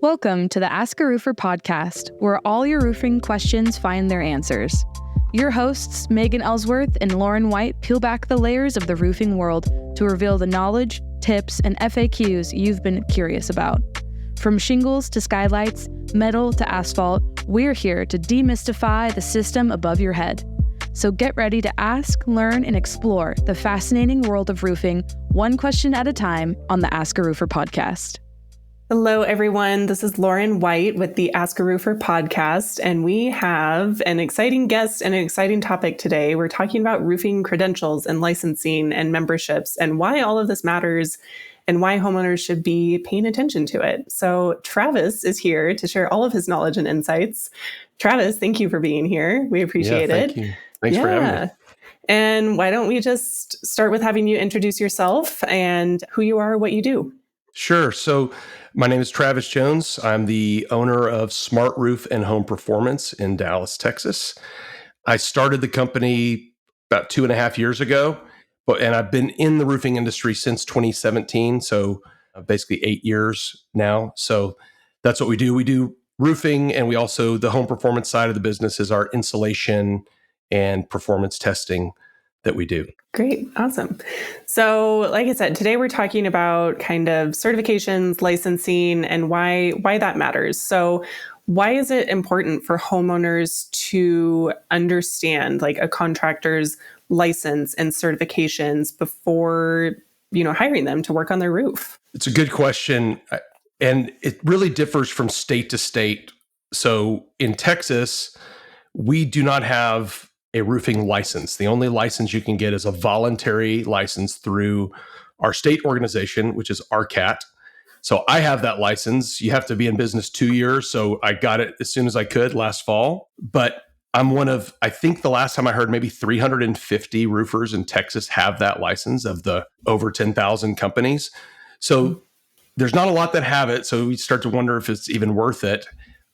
Welcome to the AskARoofer Podcast, where all your roofing questions find their answers. Your hosts, Megan Ellsworth and Lauren White, peel back the layers of the roofing world to reveal the knowledge, tips, and FAQs you've been curious about. From shingles to skylights, metal to asphalt, we're here to demystify the system above your head. So get ready to ask, learn, and explore the fascinating world of roofing, one question at a time, on the AskARoofer Podcast. Hello, everyone. This is Lauren White with the AskARoofer Podcast, and we have an exciting guest and an exciting topic today. We're talking about roofing credentials and licensing and memberships and why all of this matters and why homeowners should be paying attention to it. So Travis is here to share all of his knowledge and insights. Travis, thank you for being here. We appreciate it. Thank you. Thanks for having me. And why don't we just start with having you introduce yourself and who you are, what you do? Sure. So my name is Travis Jones. I'm the owner of Smart Roof and Home Performance in Dallas, Texas. I started the company about 2.5 years ago, and I've been in the roofing industry since 2017. So basically 8 years now. So that's what we do. We do roofing, and we also, the home performance side of the business is our insulation and performance testing that we do. Great. Awesome. So like I said, today we're talking about kind of certifications, licensing, and why that matters. So why is it important for homeowners to understand like a contractor's license and certifications before, hiring them to work on their roof? It's a good question. And it really differs from state to state. So in Texas, we do not have a roofing license. The only license you can get is a voluntary license through our state organization, which is RCAT. So I have that license. You have to be in business 2 years. So I got it as soon as I could last fall. But I'm one of, I think the last time I heard, maybe 350 roofers in Texas have that license of the over 10,000 companies. So there's not a lot that have it. So we start to wonder if it's even worth it.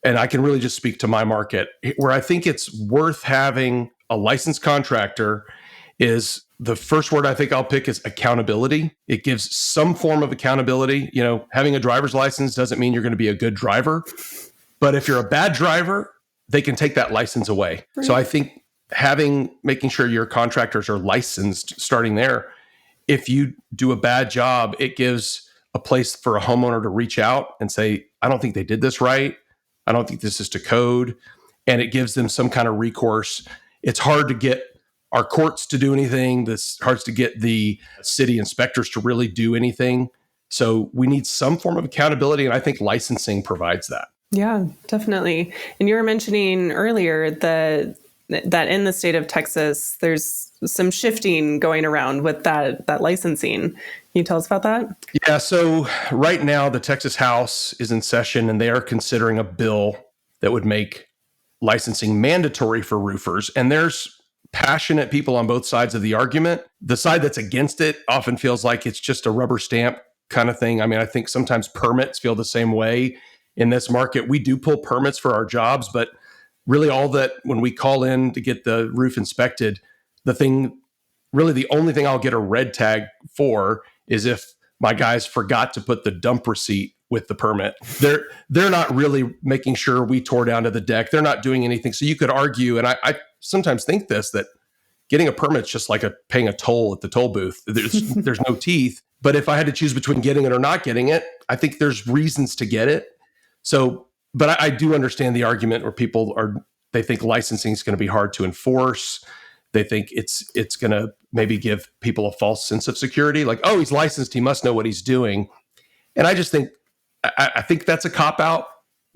And I can really just speak to my market. Where I think it's worth having a licensed contractor is, the first word I think I'll pick is accountability. It gives some form of accountability. Having a driver's license doesn't mean you're going to be a good driver. But if you're a bad driver, they can take that license away. Right. So I think making sure your contractors are licensed, starting there. If you do a bad job, it gives a place for a homeowner to reach out and say, I don't think they did this right. I don't think this is to code. And it gives them some kind of recourse. It's hard to get our courts to do anything. It's hard to get the city inspectors to really do anything. So we need some form of accountability. And I think licensing provides that. Yeah, definitely. And you were mentioning earlier that in the state of Texas, there's some shifting going around with that licensing. Can you tell us about that? Yeah. So right now, the Texas House is in session, and they are considering a bill that would make licensing mandatory for roofers. And there's passionate people on both sides of the argument. The side that's against it often feels like it's just a rubber stamp kind of thing. I mean, I think sometimes permits feel the same way in this market. We do pull permits for our jobs, but really all that, when we call in to get the roof inspected, the only thing I'll get a red tag for is if my guys forgot to put the dump receipt with the permit. They're not really making sure we tore down to the deck. They're not doing anything. So you could argue, and I sometimes think this, that getting a permit's just like paying a toll at the toll booth. There's no teeth. But if I had to choose between getting it or not getting it, I think there's reasons to get it. So, but I do understand the argument where they think licensing is going to be hard to enforce. They think it's going to maybe give people a false sense of security. Like, oh, he's licensed, he must know what he's doing. And I just think, I think that's a cop-out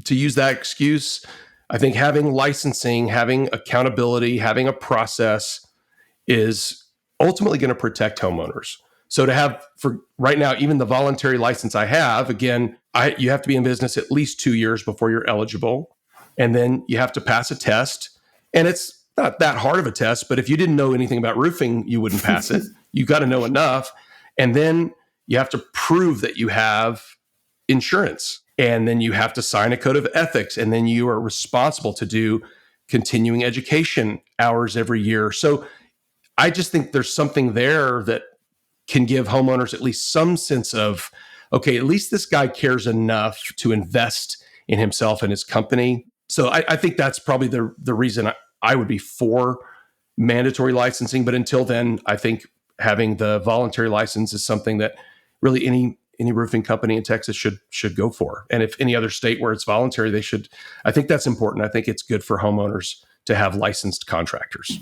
to use that excuse. I think having licensing, having accountability, having a process is ultimately going to protect homeowners. So to have, for right now, even the voluntary license I have, again, you have to be in business at least 2 years before you're eligible. And then you have to pass a test. And it's not that hard of a test, but if you didn't know anything about roofing, you wouldn't pass it. You got to know enough. And then you have to prove that you have insurance. And then you have to sign a code of ethics. And then you are responsible to do continuing education hours every year. So I just think there's something there that can give homeowners at least some sense of okay, at least this guy cares enough to invest in himself and his company. So I think that's probably the reason I would be for mandatory licensing. But until then, I think having the voluntary license is something that really any roofing company in Texas should go for. And if any other state where it's voluntary, they should. I think that's important. I think it's good for homeowners to have licensed contractors.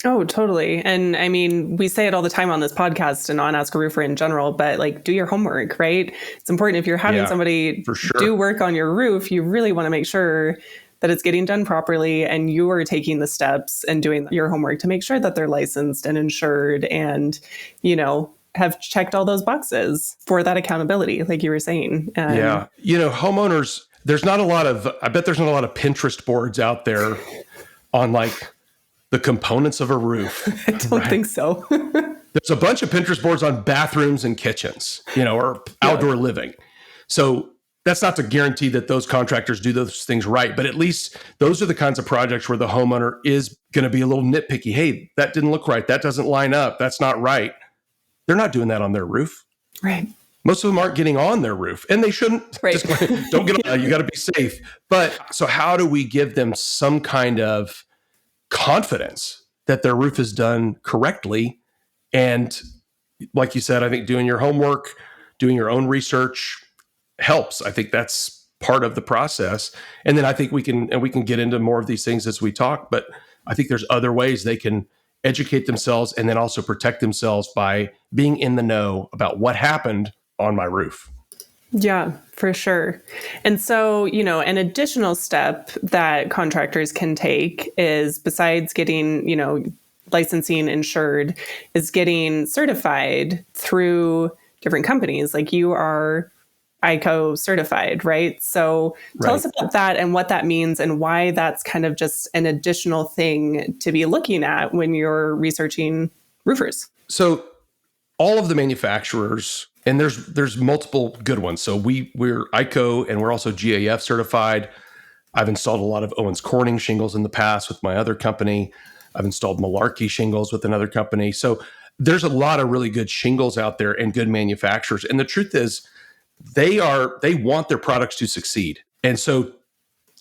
Oh, totally. And I mean, we say it all the time on this podcast and on Ask a Roofer in general, but like, do your homework, right? It's important if you're having somebody do work on your roof, you really want to make sure that it's getting done properly and you are taking the steps and doing your homework to make sure that they're licensed and insured and, have checked all those boxes for that accountability, like you were saying. Yeah. Homeowners, I bet there's not a lot of Pinterest boards out there on like the components of a roof. I don't think so. There's a bunch of Pinterest boards on bathrooms and kitchens, or outdoor living. So that's not to guarantee that those contractors do those things right, but at least those are the kinds of projects where the homeowner is going to be a little nitpicky. Hey, that didn't look right. That doesn't line up. That's not right. They're not doing that on their roof. Right. Most of them aren't getting on their roof, and they shouldn't. Right. Just don't get on. You got to be safe. But so how do we give them some kind of confidence that their roof is done correctly? And like you said, I think doing your homework, doing your own research helps. I think that's part of the process. And then I think we can get into more of these things as we talk, but I think there's other ways they can educate themselves and then also protect themselves by being in the know about what happened on my roof. Yeah, for sure. And so, an additional step that contractors can take is, besides getting, licensing insured, is getting certified through different companies. Like you are ICO certified, right? So tell us about that and what that means and why that's kind of just an additional thing to be looking at when you're researching roofers. So all of the manufacturers, and there's multiple good ones. So we're ICO and we're also GAF certified. I've installed a lot of Owens Corning shingles in the past with my other company. I've installed Malarkey shingles with another company. So there's a lot of really good shingles out there and good manufacturers. And the truth is, they want their products to succeed. And so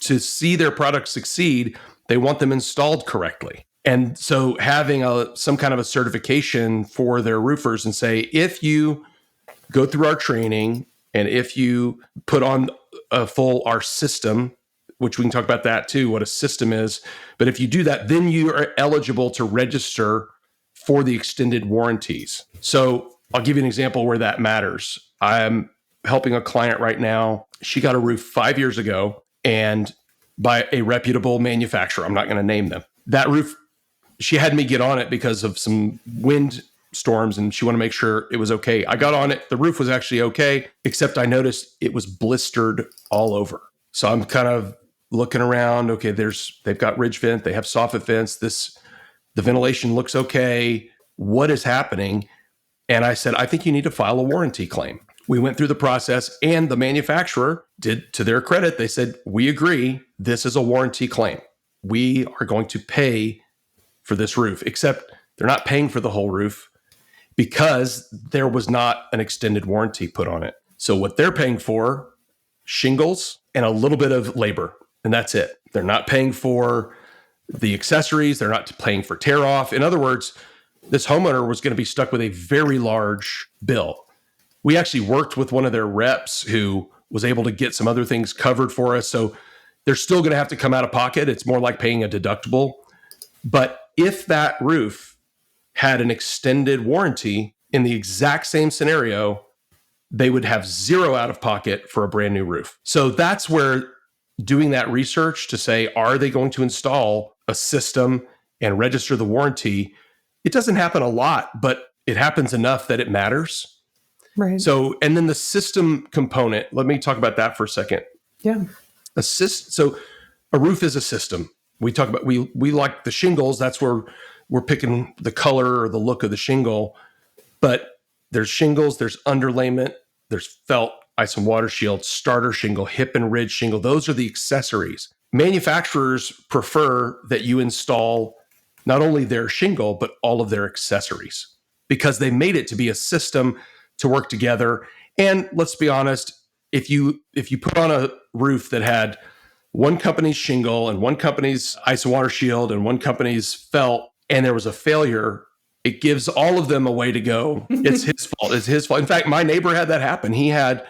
to see their products succeed, they want them installed correctly. And so having some kind of a certification for their roofers and say, if you go through our training and if you put on our system, which we can talk about that too, what a system is. But if you do that, then you are eligible to register for the extended warranties. So I'll give you an example where that matters. I'm helping a client right now. She got a roof 5 years ago and by a reputable manufacturer. I'm not going to name them. That roof, she had me get on it because of some wind storms and she wanted to make sure it was okay. I got on it. The roof was actually okay, except I noticed it was blistered all over. So I'm kind of looking around. Okay, they've got ridge vent. They have soffit vents. The ventilation looks okay. What is happening? And I said, I think you need to file a warranty claim. We went through the process and the manufacturer did, to their credit, they said, we agree, this is a warranty claim. We are going to pay for this roof, except they're not paying for the whole roof because there was not an extended warranty put on it. So what they're paying for, shingles and a little bit of labor, and that's it. They're not paying for the accessories. They're not paying for tear off. In other words, this homeowner was going to be stuck with a very large bill. We actually worked with one of their reps who was able to get some other things covered for us. So they're still going to have to come out of pocket. It's more like paying a deductible. But if that roof had an extended warranty in the exact same scenario, they would have zero out of pocket for a brand new roof. So that's where doing that research to say, are they going to install a system and register the warranty? It doesn't happen a lot, but it happens enough that it matters. Right. So, and then the system component, let me talk about that for a second. Yeah. So a roof is a system. We talk about, we like the shingles. That's where we're picking the color or the look of the shingle, but there's shingles, there's underlayment, there's felt, ice and water shield, starter shingle, hip and ridge shingle. Those are the accessories. Manufacturers prefer that you install not only their shingle, but all of their accessories because they made it to be a system to work together. And let's be honest, if you put on a roof that had one company's shingle and one company's ice and water shield and one company's felt, and there was a failure, it gives all of them a way to go. It's his fault. It's his fault. In fact, my neighbor had that happen. He had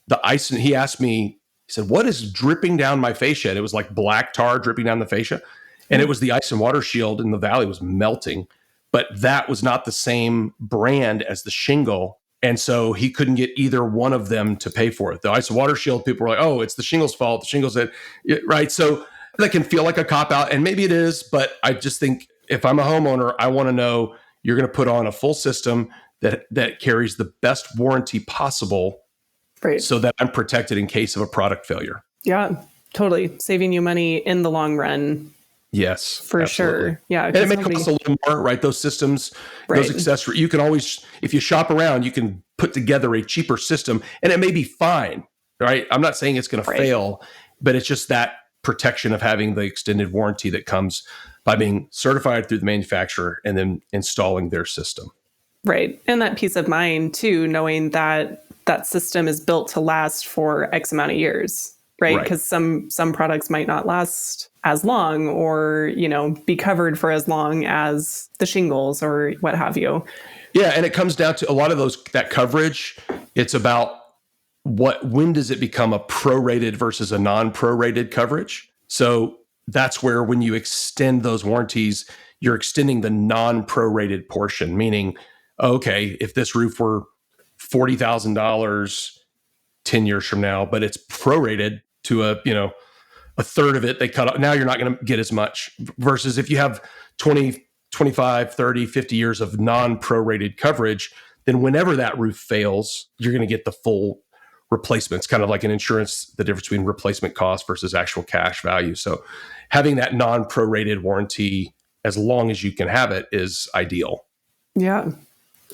the ice, and he asked me, he said, "What is dripping down my fascia?" And it was like black tar dripping down the fascia. And it was the ice and water shield in the valley was melting. But that was not the same brand as the shingle. And so he couldn't get either one of them to pay for it. The ice and water shield, people were like, "Oh, it's the shingle's fault." The shingle's said, right. So that can feel like a cop out, and maybe it is. But I just think if I'm a homeowner, I want to know you're going to put on a full system that carries the best warranty possible, right, so that I'm protected in case of a product failure. Yeah, totally. Saving you money in the long run. Yes, for absolutely. sure. Yeah. And it may cost a little more, right? Those systems, those accessories, you can always, if you shop around, you can put together a cheaper system and it may be fine, right? I'm not saying it's going to fail, but it's just that protection of having the extended warranty that comes by being certified through the manufacturer and then installing their system. Right. And that peace of mind too, knowing that that system is built to last for X amount of years, right? Because some products might not last as long or, be covered for as long as the shingles or what have you. Yeah. And it comes down to a lot of that coverage. It's about when does it become a prorated versus a non-prorated coverage? So that's where when you extend those warranties, you're extending the non-prorated portion, meaning, okay, if this roof were $40,000 10 years from now, but it's prorated to a third of it, they cut off. Now you're not going to get as much versus if you have 20, 25, 30, 50 years of non-prorated coverage, then whenever that roof fails, you're going to get the full replacement. It's kind of like an insurance, the difference between replacement cost versus actual cash value. So having that non-prorated warranty, as long as you can have it, is ideal. Yeah,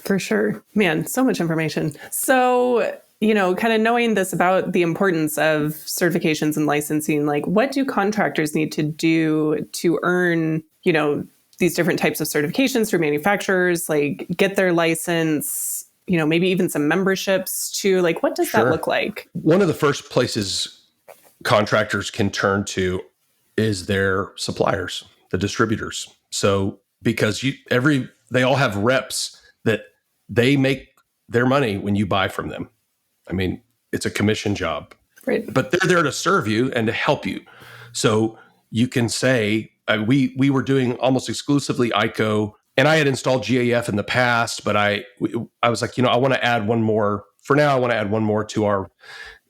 for sure. Man, so much information. So, kind of knowing this about the importance of certifications and licensing, like what do contractors need to do to earn, these different types of certifications for manufacturers, like get their license, maybe even some memberships too? Like, what does that look like? One of the first places contractors can turn to is their suppliers, the distributors. So because they all have reps that they make their money when you buy from them. I mean, it's a commission job, right? But they're there to serve you and to help you. So you can say, we were doing almost exclusively ICO, and I had installed GAF in the past, but I was like, I want to add one more. For now, I want to add one more to our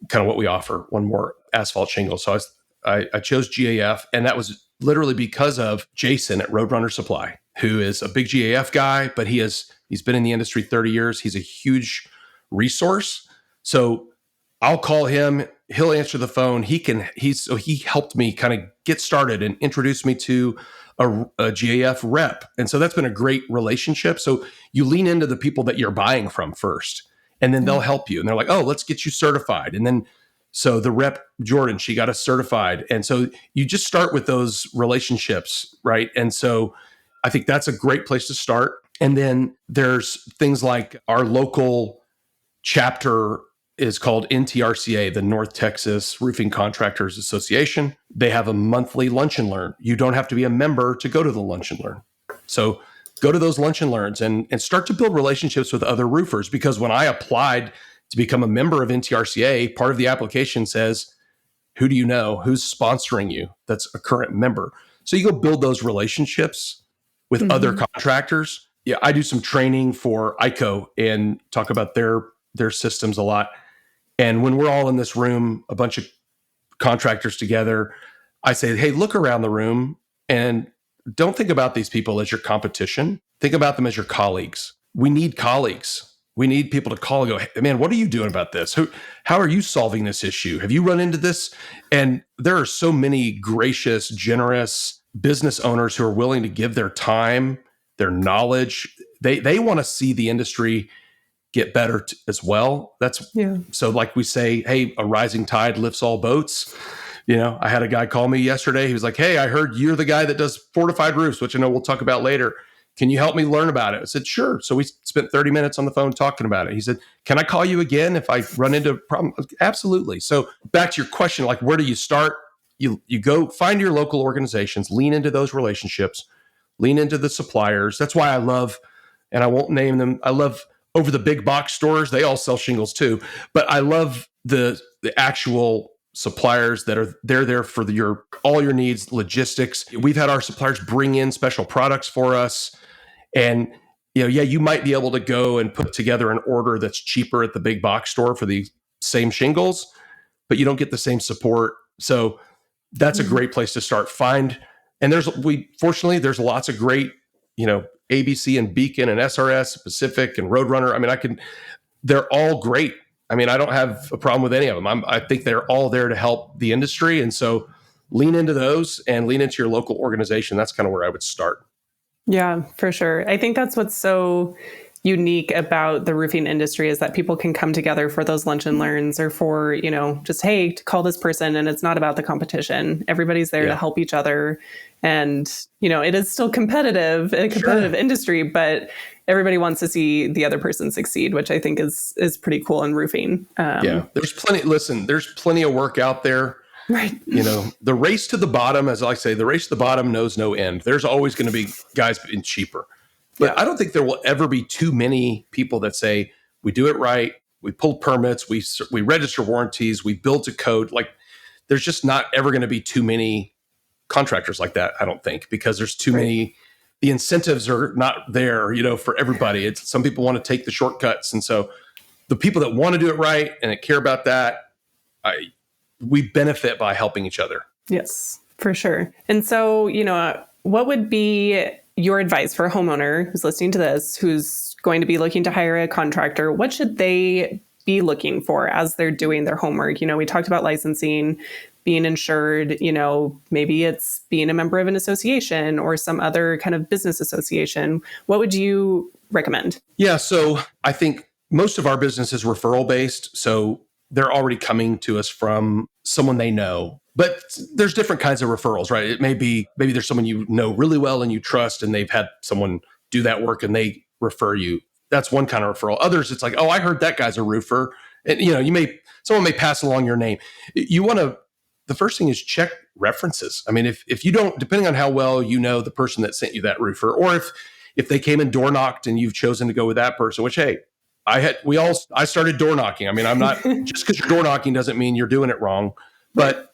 kind of what we offer, one more asphalt shingle. So I chose GAF, and that was literally because of Jason at Roadrunner Supply, who is a big GAF guy, but he's been in the industry 30 years. He's a huge resource. So I'll call him, he'll answer the phone. So he helped me kind of get started and introduce me to a GAF rep. And so that's been a great relationship. So you lean into the people that you're buying from first, and then they'll help you. And they're like, "Oh, let's get you certified." And then, so the rep, Jordan, she got us certified. And so you just start with those relationships, right? And so I think that's a great place to start. And then there's things like our local chapter is called NTRCA, the North Texas Roofing Contractors Association. They have a monthly lunch and learn. You don't have to be a member to go to the lunch and learn. So go to those lunch and learns and start to build relationships with other roofers. Because when I applied to become a member of NTRCA, part of the application says, who do you know? Who's sponsoring you? That's a current member. So you go build those relationships with other contractors. Yeah, I do some training for ICO and talk about their systems a lot. And when we're all in this room, a bunch of contractors together, I say, hey, look around the room and don't think about these people as your competition. Think about them as your colleagues. We need colleagues. We need people to call and go, hey, man, what are you doing about this? How are you solving this issue? Have you run into this? And there are so many gracious, generous business owners who are willing to give their time, their knowledge. They want to see the industry get better as well. So like we say, hey, a rising tide lifts all boats. I had a guy call me yesterday. He was like, hey, I heard you're the guy that does fortified roofs, which I know we'll talk about later. can you help me learn about it? I said, sure. So we spent 30 minutes on the phone talking about it. He said, can I call you again if I run into a problem? Absolutely. So back to your question, like, where do you start? You go find your local organizations, lean into those relationships, lean into the suppliers. That's why I love, and I won't name them, I love over the big box stores. They all sell shingles too, but I love the actual suppliers that are there for all your needs, logistics. We've had our suppliers bring in special products for us. And, you might be able to go and put together an order that's cheaper at the big box store for the same shingles, but you don't get the same support. So that's a great place to start. Fortunately, there's lots of great, ABC and Beacon and SRS, Pacific and Roadrunner. They're all great. I don't have a problem with any of them. I think they're all there to help the industry. And so lean into those and lean into your local organization. That's kind of where I would start. Yeah, for sure. I think that's what's so unique about the roofing industry is that people can come together for those lunch and learns or for, just, hey, to call this person. And it's not about the competition. Everybody's there to help each other. And, it is still a competitive industry, but everybody wants to see the other person succeed, which I think is pretty cool in roofing. There's plenty of work out there. Right. The race to the bottom, as I say, the race to the bottom knows no end. There's always going to be guys being cheaper. But I don't think there will ever be too many people that say, we do it right, we pull permits, we register warranties, we build to code. Like, there's just not ever going to be too many contractors like that, I don't think, because there's too many. The incentives are not there, for everybody. Some people want to take the shortcuts. And so the people that want to do it right and that care about that, we benefit by helping each other. Yes, for sure. And so, what would be your advice for a homeowner who's listening to this, who's going to be looking to hire a contractor? What should they be looking for as they're doing their homework? We talked about licensing, being insured, maybe it's being a member of an association or some other kind of business association. What would you recommend? Yeah, so I think most of our business is referral based. So they're already coming to us from someone they know. But there's different kinds of referrals, right? It maybe there's someone you know really well and you trust, and they've had someone do that work and they refer you. That's one kind of referral. Others, it's like, oh, I heard that guy's a roofer. And someone may pass along your name. The first thing is check references. If you don't, depending on how well you know the person that sent you that roofer, or if they came and door knocked and you've chosen to go with that person, which, hey, I started door knocking. I'm not, just because you're door knocking doesn't mean you're doing it wrong, but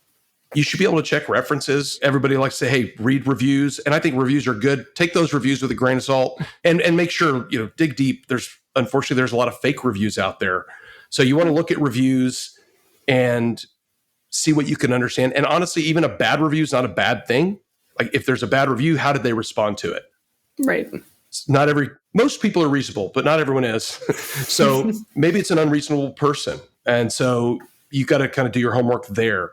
you should be able to check references. Everybody likes to say, hey, read reviews. And I think reviews are good. Take those reviews with a grain of salt and make sure, dig deep. Unfortunately, there's a lot of fake reviews out there. So you want to look at reviews and see what you can understand. And honestly, even a bad review is not a bad thing. Like, if there's a bad review, how did they respond to it? Right. Most people are reasonable, but not everyone is. So maybe it's an unreasonable person. And so you got to kind of do your homework there.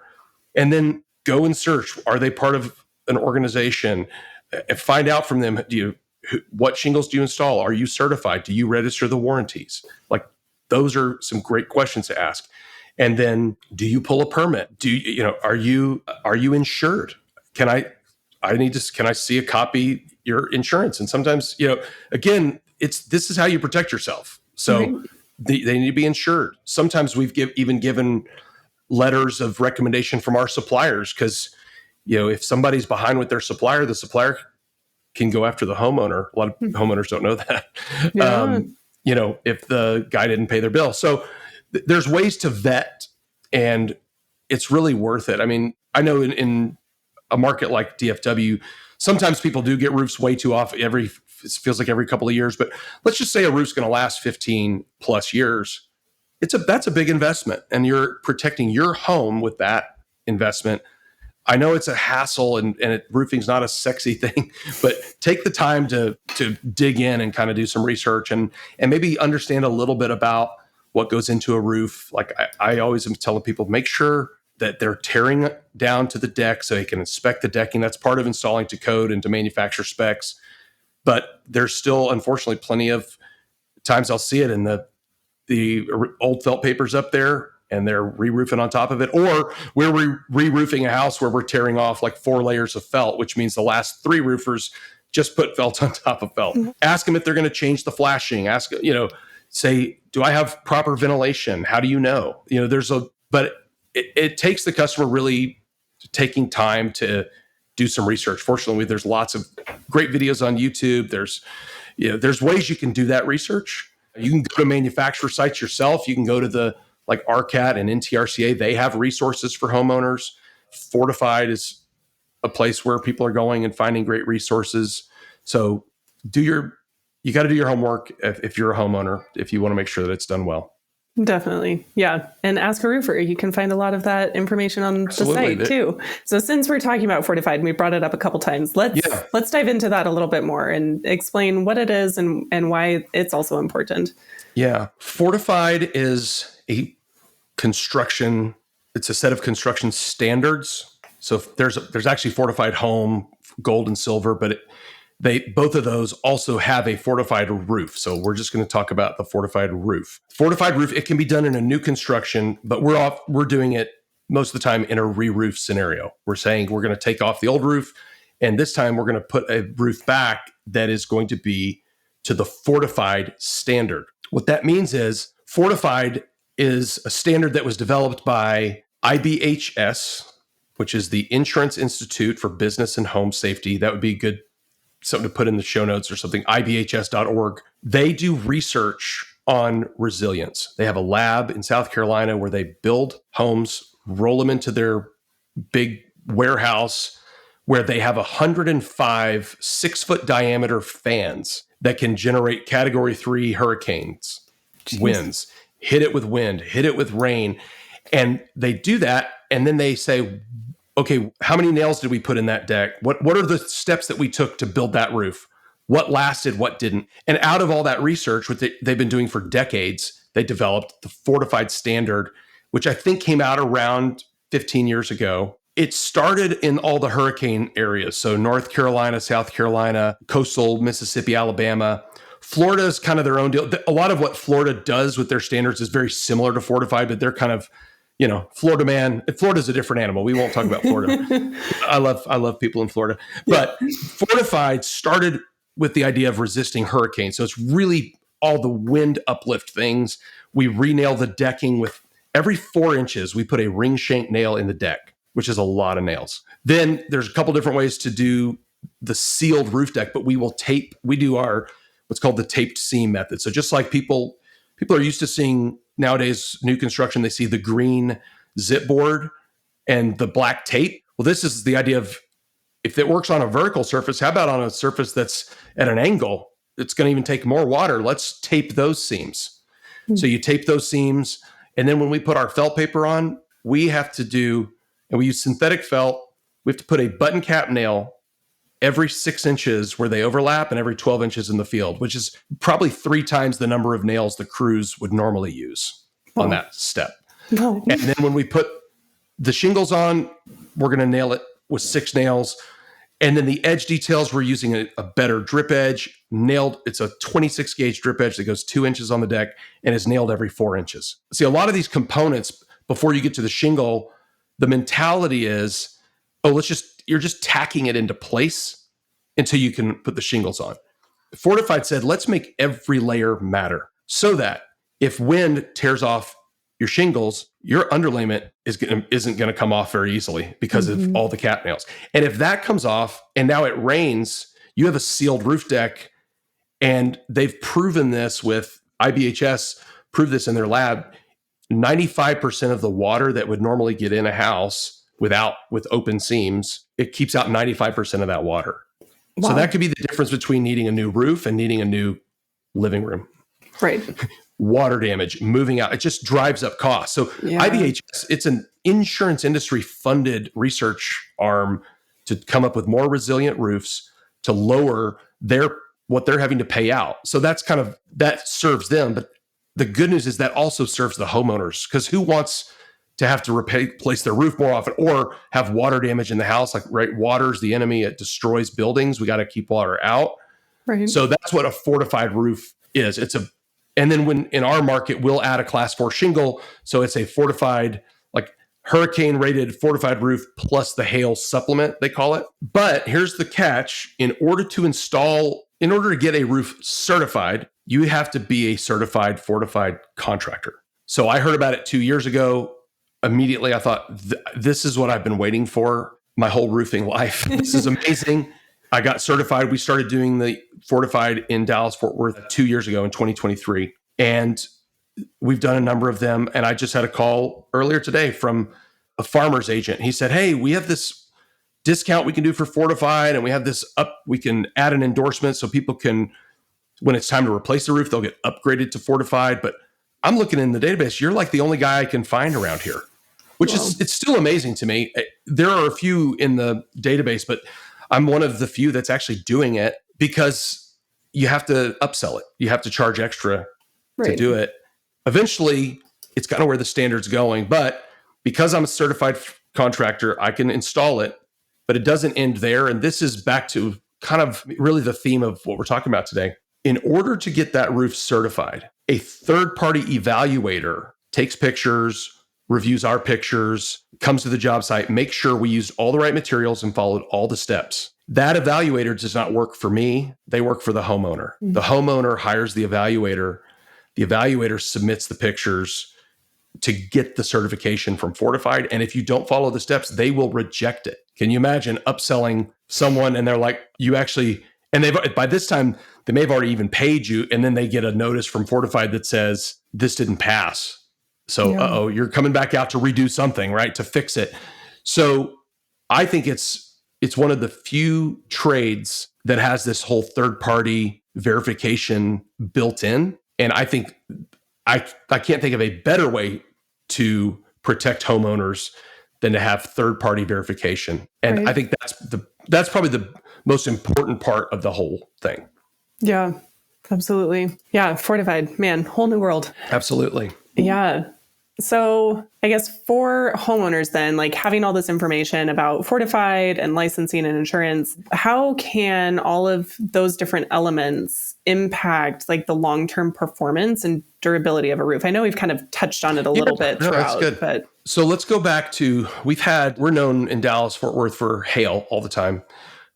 And then go and search. Are they part of an organization? And find out from them, what shingles do you install? Are you certified? Do you register the warranties? Like, those are some great questions to ask. And then, do you pull a permit? Are you insured? Can I see a copy your insurance? And sometimes, again, this is how you protect yourself. So they need to be insured. Sometimes we've even given letters of recommendation from our suppliers, because if somebody's behind with their supplier, the supplier can go after the homeowner. A lot of homeowners don't know that. Yeah. If the guy didn't pay their bill. So there's ways to vet, and it's really worth it. I know in a market like DFW, sometimes people do get roofs way too off. It feels like every couple of years, but let's just say a roof's going to last 15 plus years. That's a big investment, and you're protecting your home with that investment. I know it's a hassle, and roofing's not a sexy thing, but take the time to dig in and kind of do some research and maybe understand a little bit about what goes into a roof. Like, I always am telling people, make sure that they're tearing down to the deck so they can inspect the decking. That's part of installing to code and to manufacturer specs. But there's still, unfortunately, plenty of times I'll see it in the old felt papers up there, and they're re-roofing on top of it. Or we're re-roofing a house where we're tearing off like 4 layers of felt, which means the last 3 roofers just put felt on top of felt. Ask them if they're going to change the flashing. Ask, say, do I have proper ventilation? How do you know? But it takes the customer really taking time to do some research. Fortunately, there's lots of great videos on YouTube. There's ways you can do that research. You can go to manufacturer sites yourself. You can go to the like RCAT and NTRCA. They have resources for homeowners. Fortified is a place where people are going and finding great resources. So you got to do your homework if you're a homeowner, if you want to make sure that it's done well. Definitely. Yeah. And Ask a Roofer, you can find a lot of that information on the site too. So since we're talking about Fortified and we brought it up a couple times, let's dive into that a little bit more and explain what it is and why it's also important. Yeah. Fortified is it's a set of construction standards. So there's actually Fortified Home, Gold and Silver, but both of those also have a fortified roof. So we're just going to talk about the fortified roof. Fortified roof, it can be done in a new construction, but we're doing it most of the time in a re-roof scenario. We're saying we're going to take off the old roof, and this time we're going to put a roof back that is going to be to the fortified standard. What that means is fortified is a standard that was developed by IBHS, which is the Insurance Institute for Business and Home Safety. That would be good something to put in the show notes or something, ibhs.org. They do research on resilience. They have a lab in South Carolina where they build homes, roll them into their big warehouse where they have 105 6-foot diameter fans that can generate Category 3 hurricanes, winds, hit it with wind, hit it with rain. And they do that. And then they say, okay, how many nails did we put in that deck? What are the steps that we took to build that roof? What lasted, what didn't? And out of all that research, what they've been doing for decades, they developed the Fortified Standard, which I think came out around 15 years ago. It started in all the hurricane areas. So North Carolina, South Carolina, coastal Mississippi, Alabama. Florida is kind of their own deal. A lot of what Florida does with their standards is very similar to Fortified, but they're kind of, Florida man. Florida's a different animal. We won't talk about Florida. I love people in Florida. But Fortified started with the idea of resisting hurricanes. So it's really all the wind uplift things. We re-nail the decking with every 4 inches. We put a ring shank nail in the deck, which is a lot of nails. Then there's a couple different ways to do the sealed roof deck, but we do our what's called the taped seam method. So just like people are used to seeing nowadays, new construction, they see the green zip board and the black tape. Well, this is the idea of if it works on a vertical surface, how about on a surface that's at an angle? It's going to even take more water. Let's tape those seams. So you tape those seams. And then when we put our felt paper on, we use synthetic felt. We have to put a button cap nail every 6 inches where they overlap and every 12 inches in the field, which is probably 3 times the number of nails the crews would normally use on that step. And then when we put the shingles on, we're going to nail it with 6 nails. And then the edge details, we're using a better drip edge, nailed. It's a 26 gauge drip edge that goes 2 inches on the deck and is nailed every 4 inches. See, a lot of these components, before you get to the shingle, the mentality is, you're just tacking it into place until you can put the shingles on. Fortified said, let's make every layer matter so that if wind tears off your shingles, your underlayment isn't going to come off very easily because of all the cap nails. And if that comes off and now it rains, you have a sealed roof deck. And they've proven this with IBHS, proved this in their lab. 95% of the water that would normally get in a house with open seams, it keeps out 95% of that water. Wow. So that could be the difference between needing a new roof and needing a new living room. Right. Water damage, moving out, it just drives up costs. So IBHS, it's an insurance industry funded research arm to come up with more resilient roofs to lower what they're having to pay out. So that serves them. But the good news is that also serves the homeowners, because who wants to have to replace their roof more often or have water damage in the house? Water's the enemy. It destroys buildings. We got to keep water out. Right. So that's what a fortified roof is. And then when in our market, we'll add a class 4 shingle. So it's a fortified, hurricane rated fortified roof plus the hail supplement, they call it. But here's the catch. In order to get a roof certified, you have to be a certified fortified contractor. So I heard about it 2 years ago. Immediately, I thought, this is what I've been waiting for my whole roofing life. This is amazing. I got certified. We started doing the fortified in Dallas, Fort Worth 2 years ago in 2023. And we've done a number of them. And I just had a call earlier today from a farmer's agent. He said, hey, we have this discount we can do for fortified, and we have this we can add an endorsement so people can, when it's time to replace the roof, they'll get upgraded to fortified. But I'm looking in the database. You're like the only guy I can find around here, which it's still amazing to me. There are a few in the database, but I'm one of the few that's actually doing it, because you have to upsell it. You have to charge extra to do it. Eventually, it's kind of where the standard's going. But because I'm a certified contractor, I can install it, but it doesn't end there. And this is back to kind of really the theme of what we're talking about today. In order to get that roof certified, a third-party evaluator takes pictures, reviews our pictures, comes to the job site, makes sure we used all the right materials and followed all the steps. That evaluator does not work for me. They work for the homeowner. Mm-hmm. The homeowner hires the evaluator. The evaluator submits the pictures to get the certification from Fortified. And if you don't follow the steps, they will reject it. Can you imagine upselling someone and they're like, by this time, they may have already even paid you, and then they get a notice from Fortified that says, this didn't pass. So, you're coming back out to redo something, right? To fix it. So I think it's one of the few trades that has this whole third-party verification built in. And I think I can't think of a better way to protect homeowners than to have third-party verification. And I think that's probably the most important part of the whole thing. Yeah, absolutely. Yeah, Fortified, man, whole new world. Absolutely. Yeah. So I guess for homeowners then, like having all this information about Fortified and licensing and insurance, how can all of those different elements impact like the long-term performance and durability of a roof? I know we've kind of touched on it a little bit throughout. That's good. So let's go back to, we're known in Dallas, Fort Worth for hail all the time,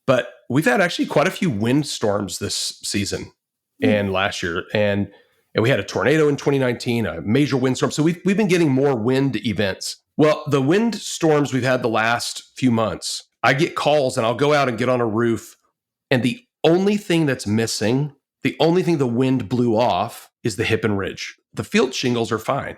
but we've had actually quite a few windstorms this season and last year. And we had a tornado in 2019, a major windstorm. So we've been getting more wind events. Well, the wind storms we've had the last few months, I get calls and I'll go out and get on a roof, and the only thing that's missing, the only thing the wind blew off, is the hip and ridge. The field shingles are fine.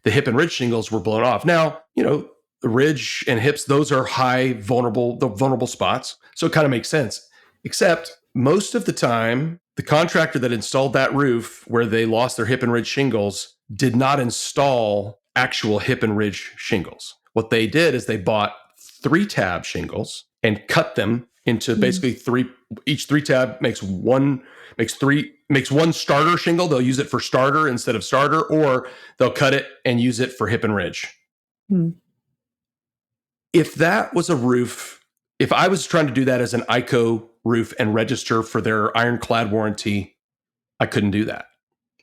The hip and ridge shingles were blown off. Now, the ridge and hips, those are the vulnerable spots. So it kind of makes sense. Except most of the time, the contractor that installed that roof where they lost their hip and ridge shingles did not install actual hip and ridge shingles. What they did is they bought 3-tab shingles and cut them into basically three. Each 3-tab makes one starter shingle. They'll use it for starter instead of starter, or they'll cut it and use it for hip and ridge. If that was a roof, if I was trying to do that as an ICO roof and register for their ironclad warranty, I couldn't do that.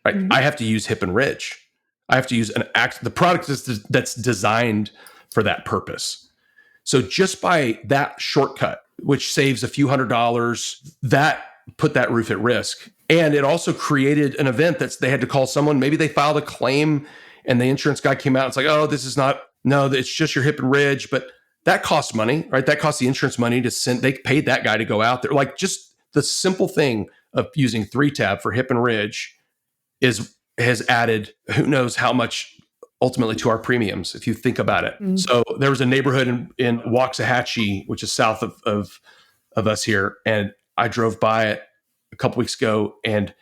Right? I have to use hip and ridge. I have to use the product that's designed for that purpose. So just by that shortcut, which saves a few $100s, that put that roof at risk. And it also created an event they had to call someone. Maybe they filed a claim and the insurance guy came out and it's like, oh, it's just your hip and ridge. But that costs money, right? That costs the insurance money they paid that guy to go out there. Like, just the simple thing of using 3-tab for hip and ridge has added who knows how much ultimately to our premiums, if you think about it. So there was a neighborhood in Waxahachie, which is south of us here. And I drove by it a couple weeks ago, and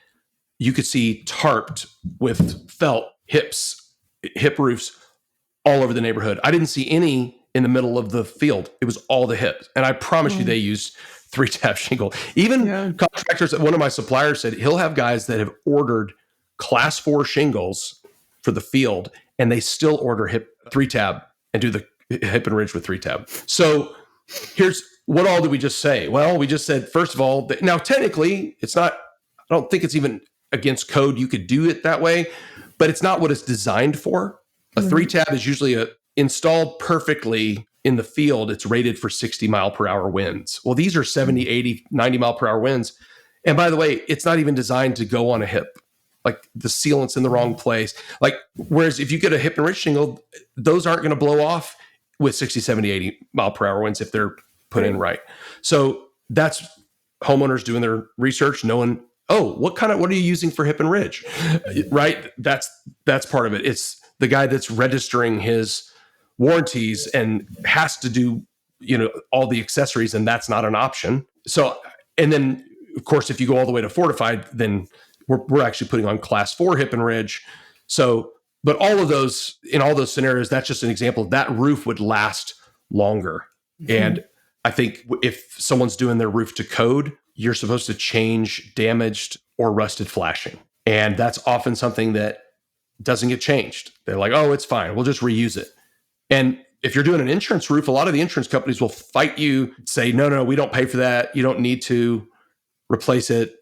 you could see tarped with felt hip roofs all over the neighborhood. I didn't see any in the middle of the field. It was all the hips. And I promise you they used 3-tab shingle. Even contractors, one of my suppliers said he'll have guys that have ordered class 4 shingles for the field, and they still order 3-tab and do the hip and ridge with 3-tab. So here's what all did we just say? Well, we just said, first of all, now technically it's not, I don't think it's even against code. You could do it that way, but it's not what it's designed for. A 3-tab is usually installed perfectly in the field, it's rated for 60 mile per hour winds. Well, these are 70, 80, 90 mile per hour winds. And by the way, it's not even designed to go on a hip. Like the sealant's in the wrong place. Like, whereas if you get a hip and ridge shingle, those aren't going to blow off with 60, 70, 80 mile per hour winds if they're put in right. So that's homeowners doing their research, knowing, oh, what are you using for hip and ridge? Right? That's part of it. It's the guy that's registering his warranties and has to do, all the accessories, and that's not an option. So, and then of course, if you go all the way to fortified, then we're actually putting on class 4 hip and ridge. So, but all of those, in all those scenarios, that's just an example. That roof would last longer. Mm-hmm. And I think if someone's doing their roof to code, you're supposed to change damaged or rusted flashing. And that's often something that doesn't get changed. They're like, oh, it's fine. We'll just reuse it. And if you're doing an insurance roof, a lot of the insurance companies will fight you, say, no, we don't pay for that. You don't need to replace it.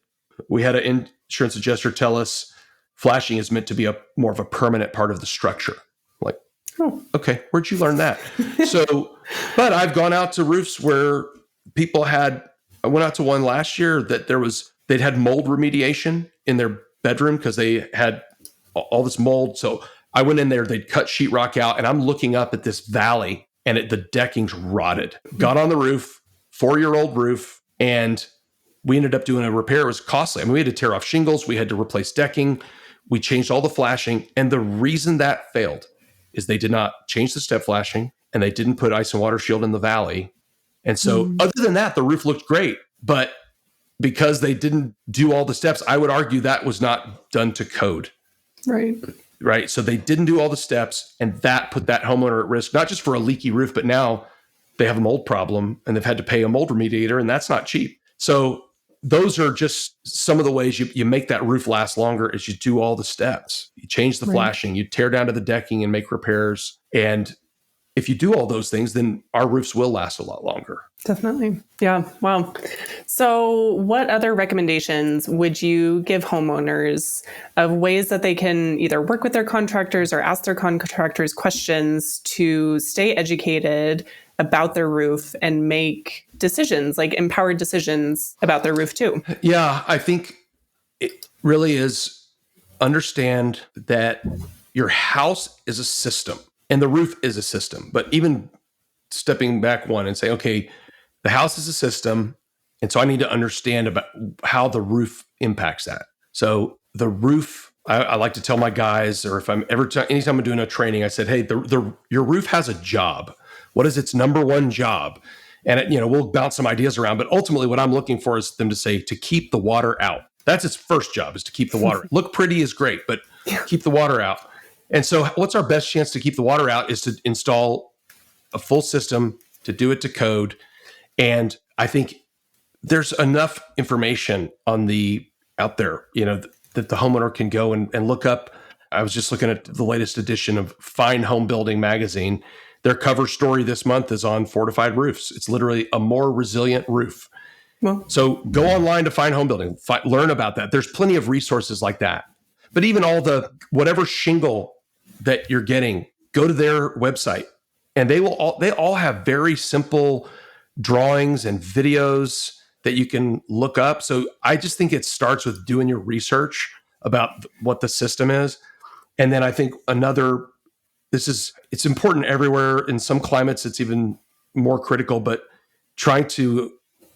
We had an insurance adjuster tell us flashing is meant to be more of a permanent part of the structure. Like, oh, okay, where'd you learn that? So, but I've gone out to roofs where people I went out to one last year that they'd had mold remediation in their bedroom because they had all this mold. So I went in there, they'd cut sheetrock out, and I'm looking up at this valley, and the decking's rotted. Got on the roof, 4-year-old roof, and we ended up doing a repair. It was costly. I mean, we had to tear off shingles. We had to replace decking. We changed all the flashing. And the reason that failed is they did not change the step flashing, and they didn't put ice and water shield in the valley. And so other than that, the roof looked great. But because they didn't do all the steps, I would argue that was not done to code. Right. So they didn't do all the steps, and that put that homeowner at risk, not just for a leaky roof, but now they have a mold problem and they've had to pay a mold remediator, and that's not cheap. So those are just some of the ways you make that roof last longer is you do all the steps. You change the flashing, you tear down to the decking and make repairs. And if you do all those things, then our roofs will last a lot longer. Definitely. Yeah. Wow. So what other recommendations would you give homeowners of ways that they can either work with their contractors or ask their contractors questions to stay educated about their roof and make decisions, like empowered decisions about their roof too? Yeah, I think it really is understand that your house is a system and the roof is a system. But even stepping back one and say, okay, the house is a system. And so I need to understand about how the roof impacts that. So the roof, I like to tell my guys, or if anytime I'm doing a training, I said, hey, your roof has a job. What is its number one job? And we'll bounce some ideas around, but ultimately what I'm looking for is them to say to keep the water out. That's its first job, is to keep the water. Look pretty is great, but keep the water out. And so what's our best chance to keep the water out is to install a full system, to do it to code. And I think there's enough information out there, that the homeowner can go and look up. I was just looking at the latest edition of Fine Home Building magazine. Their cover story this month is on fortified roofs. It's literally a more resilient roof. Well, so go online to Fine Home Building, learn about that. There's plenty of resources like that. But even whatever shingle that you're getting, go to their website, and they all have very simple drawings and videos that you can look up. So I just think it starts with doing your research about what the system is. And then I think it's important everywhere. In some climates, it's even more critical, but trying to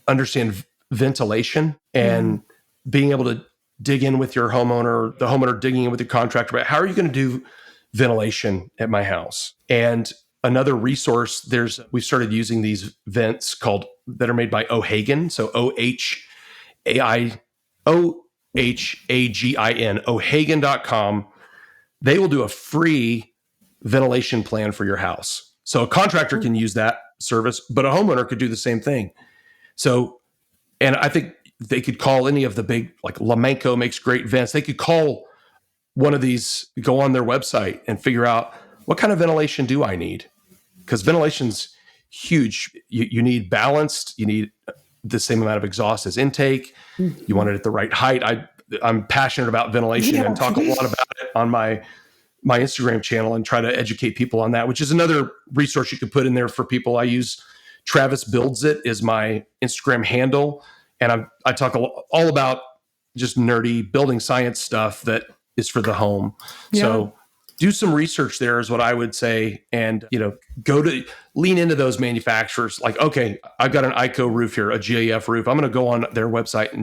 understand ventilation and being able to dig in with your homeowner, the homeowner digging in with your contractor about how are you going to do ventilation at my house? And another resource, we've started using these vents that are made by O'Hagan. So OHAGIN, O'Hagan.com. They will do a free ventilation plan for your house. So a contractor can use that service, but a homeowner could do the same thing. So, and I think they could call any of the big, like Lamenco makes great vents. They could call one of these, go on their website and figure out what kind of ventilation do I need? Because ventilation's huge. You need balanced, you need the same amount of exhaust as intake. You want it at the right height. I'm passionate about ventilation and talk a lot about it on my my Instagram channel and try to educate people on that, which is another resource you could put in there for people. I use Travis Builds It is my Instagram handle. And I talk all about just nerdy building science stuff that is for the home. Yeah. So do some research there is what I would say. And, lean into those manufacturers. Like, okay, I've got an ICO roof here, a GAF roof. I'm going to go on their website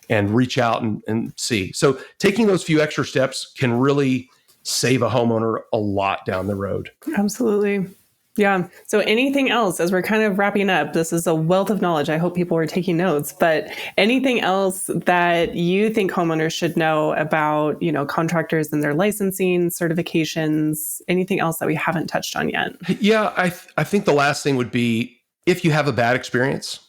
and reach out and see. So taking those few extra steps can really save a homeowner a lot down the road. Absolutely. Yeah. So anything else as we're kind of wrapping up? This is a wealth of knowledge. I hope people are taking notes, but anything else that you think homeowners should know about, contractors and their licensing, certifications, anything else that we haven't touched on yet? Yeah. I think the last thing would be, if you have a bad experience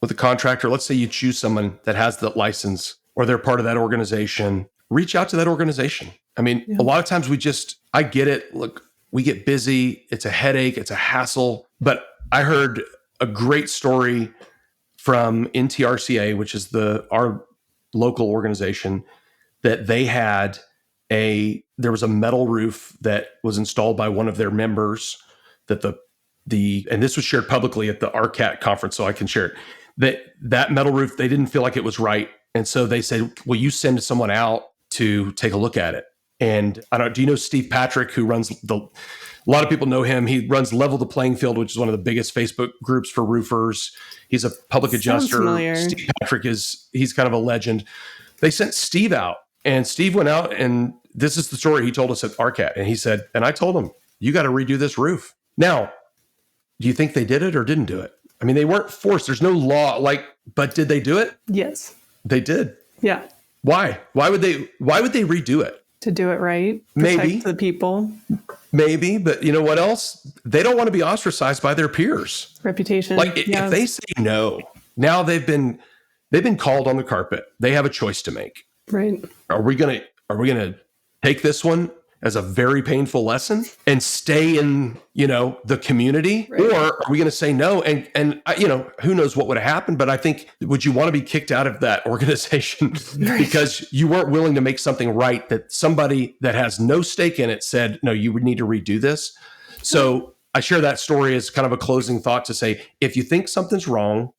with a contractor, let's say you choose someone that has the license or they're part of that organization, reach out to that organization. I mean, a lot of times I get it. Look, we get busy. It's a headache. It's a hassle. But I heard a great story from NTRCA, which is our local organization, that they had there was a metal roof that was installed by one of their members that and this was shared publicly at the RCAT conference, so I can share it. That metal roof, they didn't feel like it was right. And so they said, will you send someone out to take a look at it? And do you know Steve Patrick, who runs a lot of people know him. He runs Level the Playing Field, which is one of the biggest Facebook groups for roofers. He's a public adjuster. Familiar. Steve Patrick he's kind of a legend. They sent Steve out, and Steve went out, and this is the story he told us at RCAT. And he said, and I told him, you got to redo this roof. Now, do you think they did it or didn't do it? I mean, they weren't forced. There's no law, but did they do it? Yes. They did. Yeah. Why? Why would they redo it? To do it right. Maybe. The people. Maybe, but you know what else? They don't want to be ostracized by their peers. Reputation. If they say no, now they've been called on the carpet. They have a choice to make. Right. Are we gonna take this one as a very painful lesson and stay in, the community? Right. Or are we going to say no? And who knows what would have happened, but I think, would you want to be kicked out of that organization because you weren't willing to make something right, that somebody that has no stake in it said, no, you would need to redo this. So I share that story as kind of a closing thought to say, if you think something's wrong,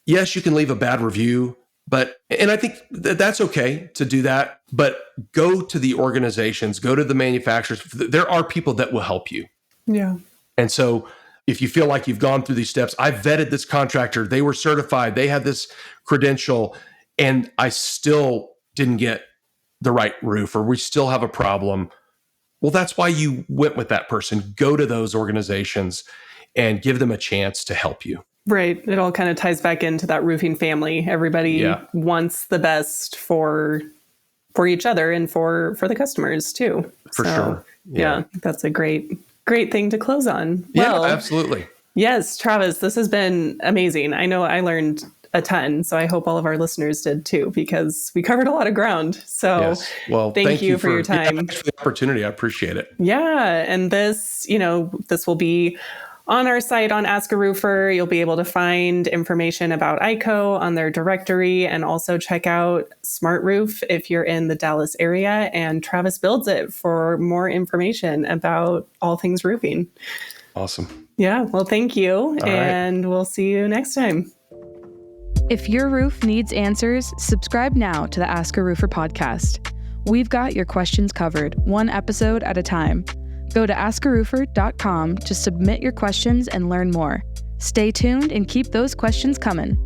yes, you can leave a bad review, and I think that's okay to do that, but go to the organizations, go to the manufacturers. There are people that will help you. Yeah. And so if you feel like you've gone through these steps, I vetted this contractor, they were certified, they had this credential, and I still didn't get the right roof, or we still have a problem. Well, that's why you went with that person. Go to those organizations and give them a chance to help you. Right. It all kind of ties back into that roofing family. Everybody wants the best for each other and for the customers too. For sure. Yeah, that's a great thing to close on. Yeah, well, absolutely. Yes, Travis, this has been amazing. I know I learned a ton, so I hope all of our listeners did too, because we covered a lot of ground. So yes. Well, thank you for your time. Yeah, thanks for the opportunity. I appreciate it. Yeah. And this will be on our site on Ask a Roofer. You'll be able to find information about ICO on their directory, and also check out Smart Roof if you're in the Dallas area, and Travis Builds It for more information about all things roofing. Awesome. Yeah. Well, thank you. All and right. We'll see you next time. If your roof needs answers, subscribe now to the Ask a Roofer podcast. We've got your questions covered, one episode at a time. Go to AskARoofer.com to submit your questions and learn more. Stay tuned and keep those questions coming.